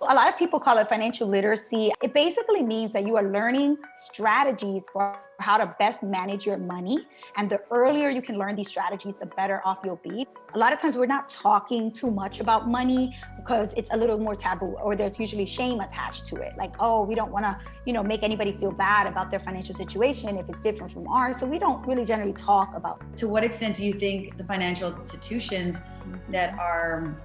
A lot of people call it financial literacy. It basically means that you are learning strategies for how to best manage your money. And the earlier you can learn these strategies, the better off you'll be. A lot of times we're not talking too much about money because it's a little more taboo, or there's usually shame attached to it. Like, oh, we don't want to, make anybody feel bad about their financial situation if it's different from ours. So we don't really generally talk about it. To what extent do you think the financial institutions that are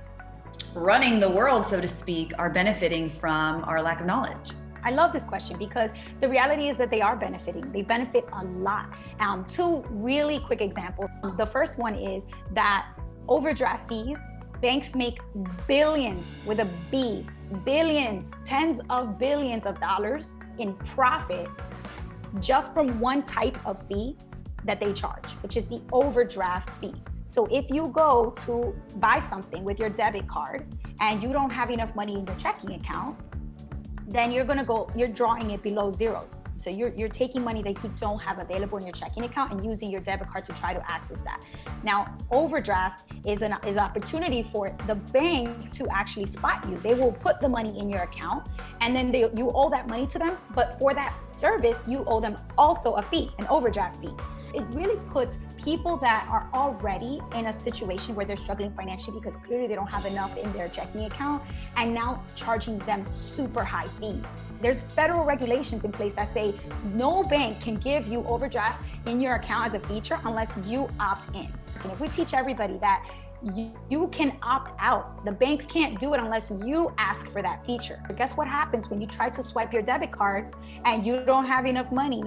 running the world, so to speak, are benefiting from our lack of knowledge? I love this question because the reality is that they are benefiting. They benefit a lot. Two really quick examples. The first one is that overdraft fees, banks make billions with a B, billions, tens of billions of dollars in profit just from one type of fee that they charge, which is the overdraft fee. So if you go to buy something with your debit card and you don't have enough money in your checking account, then you're drawing it below zero. So you're taking money that you don't have available in your checking account and using your debit card to try to access that. Now, overdraft is an opportunity for the bank to actually spot you. They will put the money in your account and then you owe that money to them. But for that service, you owe them also a fee, an overdraft fee. It really puts people that are already in a situation where they're struggling financially because clearly they don't have enough in their checking account, and now charging them super high fees. There's federal regulations in place that say no bank can give you overdraft in your account as a feature unless you opt in. And if we teach everybody that you can opt out, the banks can't do it unless you ask for that feature. But guess what happens when you try to swipe your debit card and you don't have enough money?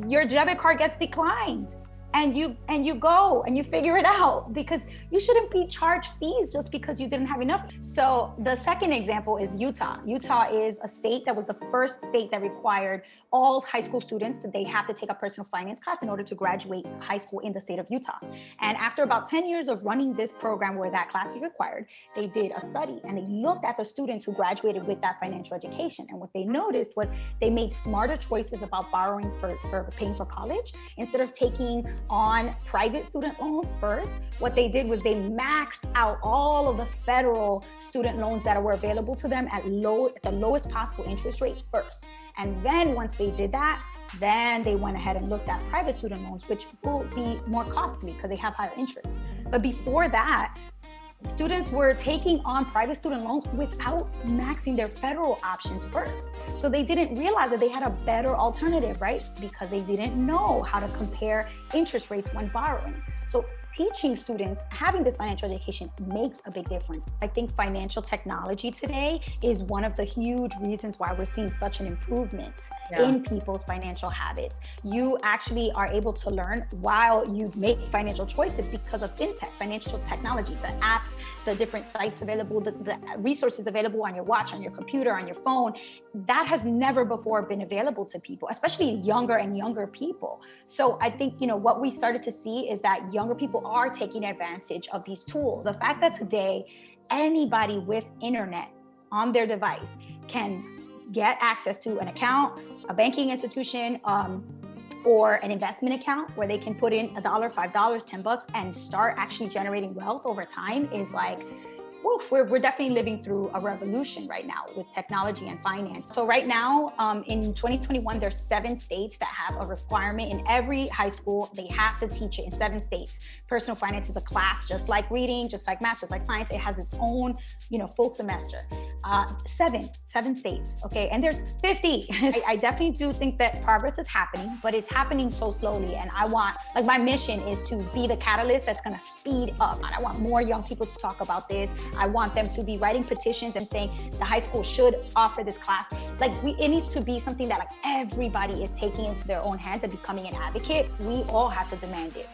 Your debit card gets declined. And you go and you figure it out, because you shouldn't be charged fees just because you didn't have enough. So the second example is Utah. Utah is a state that was the first state that required all high school students they have to take a personal finance class in order to graduate high school in the state of Utah. And after about 10 years of running this program where that class is required, they did a study and they looked at the students who graduated with that financial education. And what they noticed was they made smarter choices about borrowing for paying for college. Instead of taking on private student loans first, what they did was they maxed out all of the federal student loans that were available to them at the lowest possible interest rate first. And then once they did that, then they went ahead and looked at private student loans, which will be more costly because they have higher interest. But before that, students were taking on private student loans without maxing their federal options first. So they didn't realize that they had a better alternative, right? Because they didn't know how to compare interest rates when borrowing. So teaching students, having this financial education makes a big difference. I think financial technology today is one of the huge reasons why we're seeing such an improvement in people's financial habits. You actually are able to learn while you make financial choices because of FinTech, financial technology, the apps, the different sites available, the resources available on your watch, on your computer, on your phone. That has never before been available to people, especially younger and younger people. So I think, what we started to see is that younger people are taking advantage of these tools. The fact that today anybody with internet on their device can get access to an account, a banking institution, or an investment account where they can put in $1, $5, $10 and start actually generating wealth over time is like, woof, we're definitely living through a revolution right now with technology and finance. So right now, in 2021, there's 7 states that have a requirement in every high school. They have to teach it in 7 states. Personal finance is a class, just like reading, just like math, just like science. It has its own, full semester. 7 states, okay? And there's 50. I definitely do think that progress is happening, but it's happening so slowly. And my mission is to be the catalyst that's gonna speed up. And I want more young people to talk about this. I want them to be writing petitions and saying the high school should offer this class. It needs to be something that everybody is taking into their own hands and becoming an advocate. We all have to demand it.